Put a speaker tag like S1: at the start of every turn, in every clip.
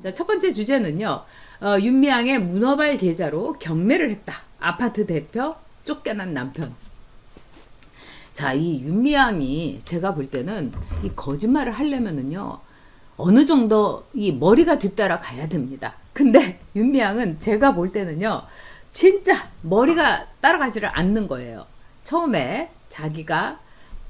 S1: 자, 첫 번째 주제는요. 윤미향의 문어발 계좌로 경매를 했다. 아파트 대표 쫓겨난 남편. 자, 이 윤미향이 제가 볼 때는 이 거짓말을 하려면은요. 어느 정도 이 머리가 뒤따라 가야 됩니다. 근데 윤미향은 제가 볼 때는요. 진짜 머리가 따라가지를 않는 거예요. 처음에 자기가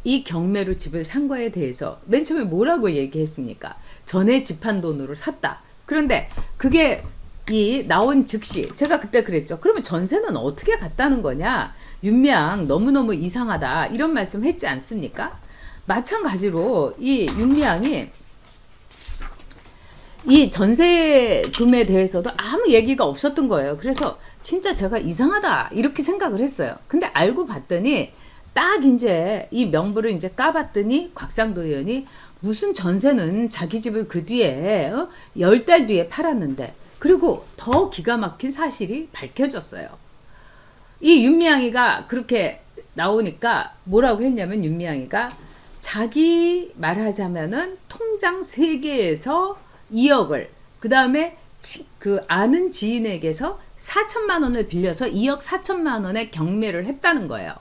S1: 이 경매로 집을 산 거에 대해서 맨 처음에 뭐라고 얘기했습니까? 전에 집한 돈으로 샀다. 그런데 그게 이 나온 즉시 제가 그때 그랬죠. 그러면 전세는 어떻게 갔다는 거냐? 윤미향 너무너무 이상하다. 이런 말씀 했지 않습니까? 마찬가지로 이 윤미향이 이 전세금에 대해서도 아무 얘기가 없었던 거예요. 그래서 진짜 제가 이상하다 이렇게 생각을 했어요. 근데 알고 봤더니 딱 이제 이 명부를 이제 까봤더니 곽상도 의원이 무슨 전세는 자기 집을 그 뒤에 10달 뒤에 팔았는데, 그리고 더 기가 막힌 사실이 밝혀졌어요. 이 윤미향이가 그렇게 나오니까 뭐라고 했냐면 윤미향이가 자기 말하자면은 통장 3개에서 2억을 그 다음에 그 아는 지인에게서 4천만 원을 빌려서 2억 4천만 원에 경매를 했다는 거예요.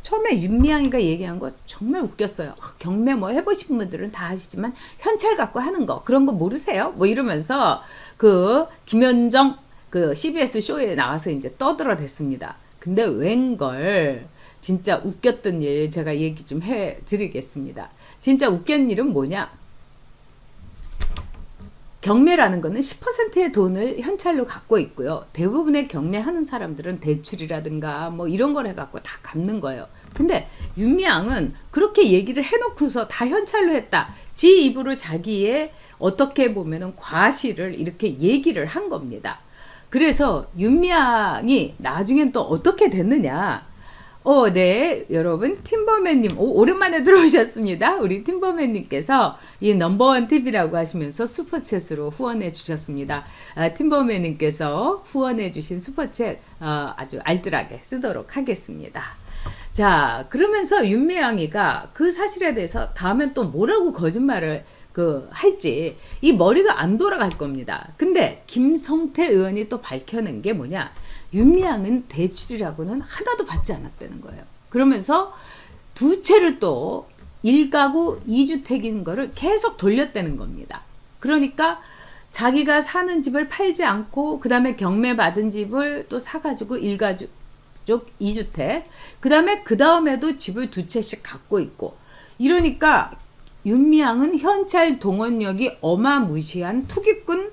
S1: 처음에 윤미향이가 얘기한 거 정말 웃겼어요. 경매 뭐 해보신 분들은 다 아시지만 현찰 갖고 하는 거 그런 거 모르세요? 뭐 이러면서 그 김현정 그 CBS 쇼에 나와서 이제 떠들어댔습니다. 근데 웬걸 진짜 웃겼던 일 제가 얘기 좀 해드리겠습니다. 진짜 웃긴 일은 뭐냐? 경매라는 거는 10%의 돈을 현찰로 갖고 있고요. 대부분의 경매하는 사람들은 대출이라든가 뭐 이런 걸 해갖고 다 갚는 거예요. 근데 윤미향은 그렇게 얘기를 해놓고서 다 현찰로 했다. 지 입으로 자기의 어떻게 보면은 과실을 이렇게 얘기를 한 겁니다. 그래서 윤미향이 나중엔 또 어떻게 됐느냐? 네, 여러분, 팀버맨님, 오랜만에 들어오셨습니다. 우리 팀버맨님께서 이 넘버원 TV라고 하시면서 슈퍼챗으로 후원해 주셨습니다. 팀버맨님께서 후원해 주신 슈퍼챗 아주 알뜰하게 쓰도록 하겠습니다. 자, 그러면서 윤미향이가 그 사실에 대해서 다음에 또 뭐라고 거짓말을 할지 이 머리가 안 돌아갈 겁니다. 근데 김성태 의원이 또 밝혀낸 게 뭐냐? 윤미향은 대출이라고는 하나도 받지 않았다는 거예요. 그러면서 두 채를 또 1가구 2주택인 거를 계속 돌렸다는 겁니다. 그러니까 자기가 사는 집을 팔지 않고 그 다음에 경매 받은 집을 또 사가지고 1가족 2주택 그 다음에도 집을 2채씩 갖고 있고 이러니까 윤미향은 현찰 동원력이 어마무시한 투기꾼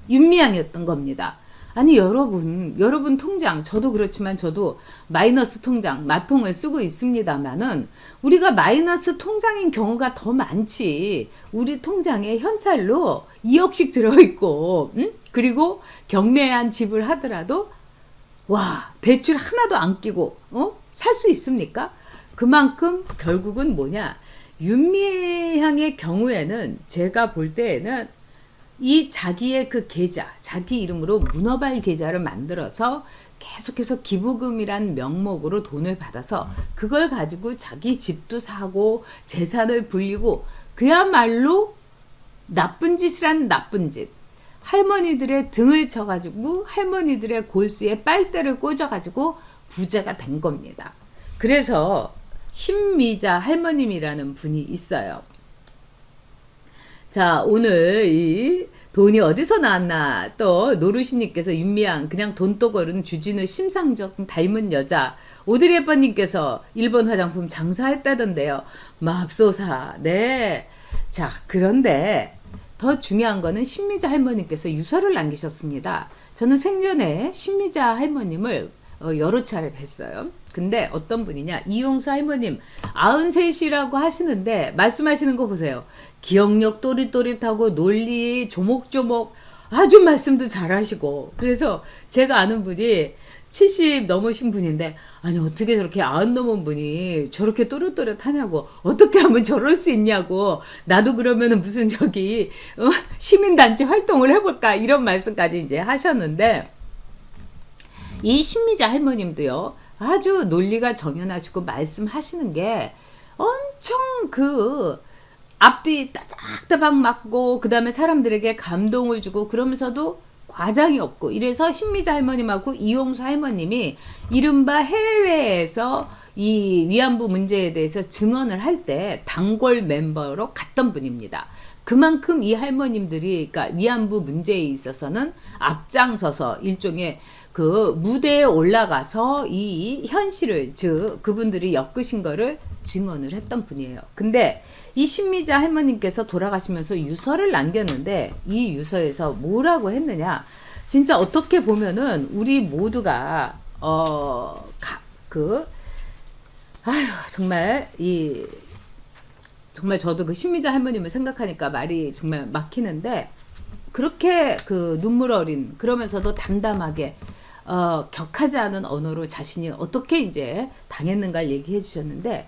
S1: 윤미향이었던 겁니다. 아니 여러분 통장 저도 그렇지만 저도 마이너스 통장 마통을 쓰고 있습니다만은 우리가 마이너스 통장인 경우가 더 많지. 우리 통장에 현찰로 2억씩 들어있고 그리고 경매한 집을 하더라도 와 대출 하나도 안 끼고 살 수 있습니까? 그만큼 결국은 뭐냐 윤미향의 경우에는 제가 볼 때에는 이 자기의 그 계좌, 자기 이름으로 문어발 계좌를 만들어서 계속해서 기부금이란 명목으로 돈을 받아서 그걸 가지고 자기 집도 사고 재산을 불리고 그야말로 나쁜 짓이란 나쁜 짓. 할머니들의 등을 쳐가지고 할머니들의 골수에 빨대를 꽂아가지고 부자가 된 겁니다. 그래서 신미자 할머님이라는 분이 있어요. 자, 오늘 이 돈이 어디서 나왔나 또 노루시님께서 윤미향 그냥 돈독어른 주진우 심상정 닮은 여자 오드리 헵번님께서 일본 화장품 장사했다던데요. 맙소사. 네. 자, 그런데 더 중요한 거는 신미자 할머님께서 유서를 남기셨습니다. 저는 생전에 신미자 할머님을 여러 차례 뵀어요. 근데 어떤 분이냐 이용수 할머님 93이라고 하시는데 말씀하시는 거 보세요. 기억력 또릿또릿하고 논리 조목조목 아주 말씀도 잘하시고 그래서 제가 아는 분이 70 넘으신 분인데 아니 어떻게 저렇게 90 넘은 분이 저렇게 또렷또렷하냐고 어떻게 하면 저럴 수 있냐고 나도 그러면은 무슨 저기 시민단체 활동을 해볼까 이런 말씀까지 이제 하셨는데 이 신미자 할머님도요 아주 논리가 정연하시고 말씀하시는 게 엄청 그 앞뒤 따닥따닥 맞고 그 다음에 사람들에게 감동을 주고 그러면서도 과장이 없고 이래서 신미자 할머님하고 이용수 할머님이 이른바 해외에서 이 위안부 문제에 대해서 증언을 할 때 단골 멤버로 갔던 분입니다. 그만큼 이 할머님들이 그러니까 위안부 문제에 있어서는 앞장서서 일종의 그 무대에 올라가서 이 현실을 즉 그분들이 엮으신 거를 증언을 했던 분이에요. 근데 이 신미자 할머님께서 돌아가시면서 유서를 남겼는데 이 유서에서 뭐라고 했느냐? 진짜 어떻게 보면은 우리 모두가 정말 정말 저도 그 신미자 할머님을 생각하니까 말이 정말 막히는데 그렇게 그 눈물 어린 그러면서도 담담하게 격하지 않은 언어로 자신이 어떻게 이제 당했는가를 얘기해 주셨는데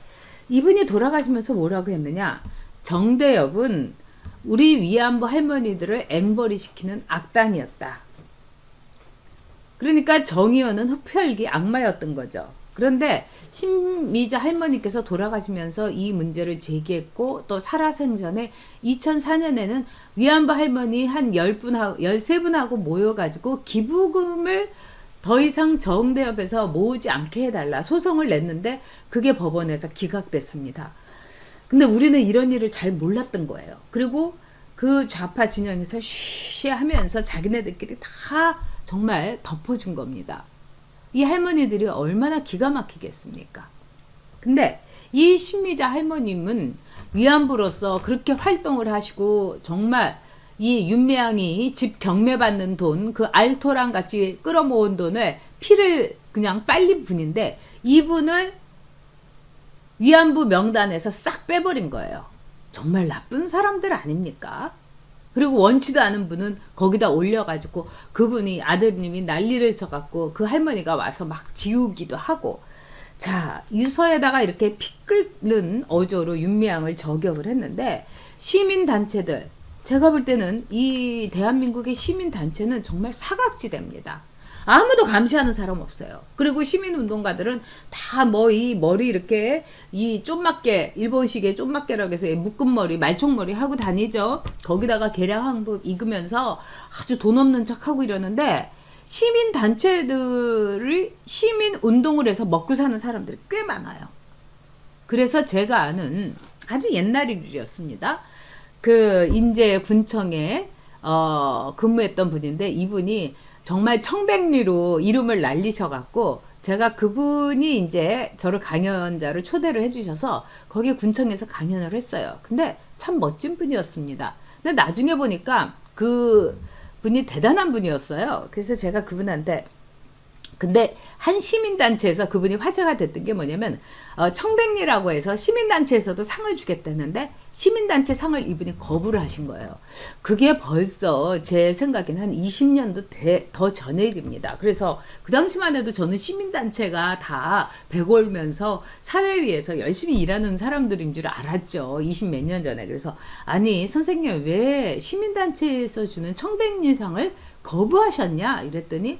S1: 이분이 돌아가시면서 뭐라고 했느냐? 정대협은 우리 위안부 할머니들을 앵벌이 시키는 악단이었다. 그러니까 정의연은 흡혈귀 악마였던 거죠. 그런데 신미자 할머니께서 돌아가시면서 이 문제를 제기했고 또 살아생전에 2004년에는 위안부 할머니 한 13분하고 모여가지고 기부금을 더 이상 정대협에서 모으지 않게 해달라 소송을 냈는데 그게 법원에서 기각됐습니다. 근데 우리는 이런 일을 잘 몰랐던 거예요. 그리고 그 좌파 진영에서 쉬쉬하면서 자기네들끼리 다 정말 덮어준 겁니다. 이 할머니들이 얼마나 기가 막히겠습니까? 근데 이 신미자 할머님은 위안부로서 그렇게 활동을 하시고 정말 이 윤미향이 집 경매받는 돈, 그 알토랑 같이 끌어모은 돈을 피를 그냥 빨린 분인데 이분을 위안부 명단에서 싹 빼버린 거예요. 정말 나쁜 사람들 아닙니까? 그리고 원치도 않은 분은 거기다 올려가지고 그분이 아드님이 난리를 쳐갖고 그 할머니가 와서 막 지우기도 하고 자 유서에다가 이렇게 피 끓는 어조로 윤미향을 저격을 했는데 시민단체들 제가 볼 때는 이 대한민국의 시민단체는 정말 사각지대입니다. 아무도 감시하는 사람 없어요. 그리고 시민운동가들은 다 뭐 이 머리 이렇게 이 좀맞게 일본식의 좀맞게라고 해서 묶음머리 말총머리 하고 다니죠. 거기다가 개량항복 입으면서 아주 돈 없는 척하고 이러는데 시민단체들이 시민운동을 해서 먹고 사는 사람들이 꽤 많아요. 그래서 제가 아는 아주 옛날 일이었습니다. 그 인제 군청에 근무했던 분인데 이분이 정말 청백리로 이름을 날리셔갖고 제가 그분이 이제 저를 강연자를 초대를 해주셔서 거기 군청에서 강연을 했어요. 근데 참 멋진 분이었습니다. 근데 나중에 보니까 그 분이 대단한 분이었어요. 그래서 제가 그분한테 근데 한 시민단체에서 그분이 화제가 됐던 게 뭐냐면 청백리라고 해서 시민단체에서도 상을 주겠다는데 시민단체 상을 이분이 거부를 하신 거예요. 그게 벌써 제 생각엔 한 20년도 더 전의 일입니다. 그래서 그 당시만 해도 저는 시민단체가 다 배골면서 사회 위에서 열심히 일하는 사람들인 줄 알았죠. 20 몇 년 전에. 그래서 아니 선생님 왜 시민단체에서 주는 청백리 상을 거부하셨냐 이랬더니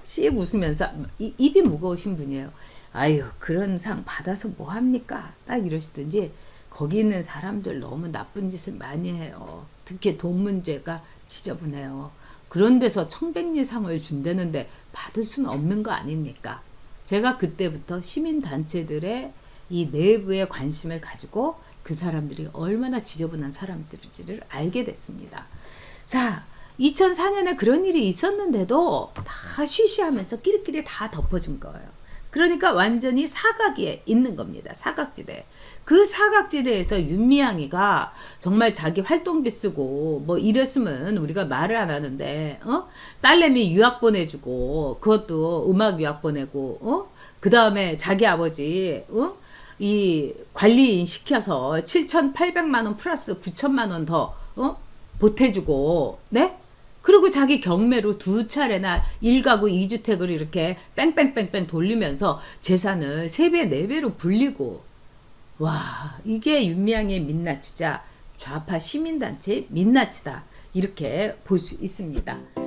S1: 씩 웃으면서 입이 무거우신 분이에요. 아유 그런 상 받아서 뭐합니까 딱 이러시든지 거기 있는 사람들 너무 나쁜 짓을 많이 해요. 특히 돈 문제가 지저분해요. 그런 데서 청백리 상을 준다는데 받을 수는 없는 거 아닙니까? 제가 그때부터 시민단체들의 이 내부에 관심을 가지고 그 사람들이 얼마나 지저분한 사람들인지를 알게 됐습니다. 자 2004년에 그런 일이 있었는데도 다 쉬쉬하면서 끼리끼리 다 덮어준 거예요. 그러니까 완전히 사각에 있는 겁니다. 사각지대. 그 사각지대에서 윤미향이가 정말 자기 활동비 쓰고 뭐 이랬으면 우리가 말을 안 하는데 딸내미 유학 보내주고 그것도 음악 유학 보내고 그 다음에 자기 아버지 이 관리인 시켜서 7,800만 원 플러스 9천만 원 더 보태주고 네? 그리고 자기 경매로 2차례나 1가구 2주택을 이렇게 뺑뺑뺑뺑 돌리면서 재산을 3배, 4배로 불리고 와 이게 윤미향의 민낯이자 좌파 시민단체의 민낯이다 이렇게 볼 수 있습니다.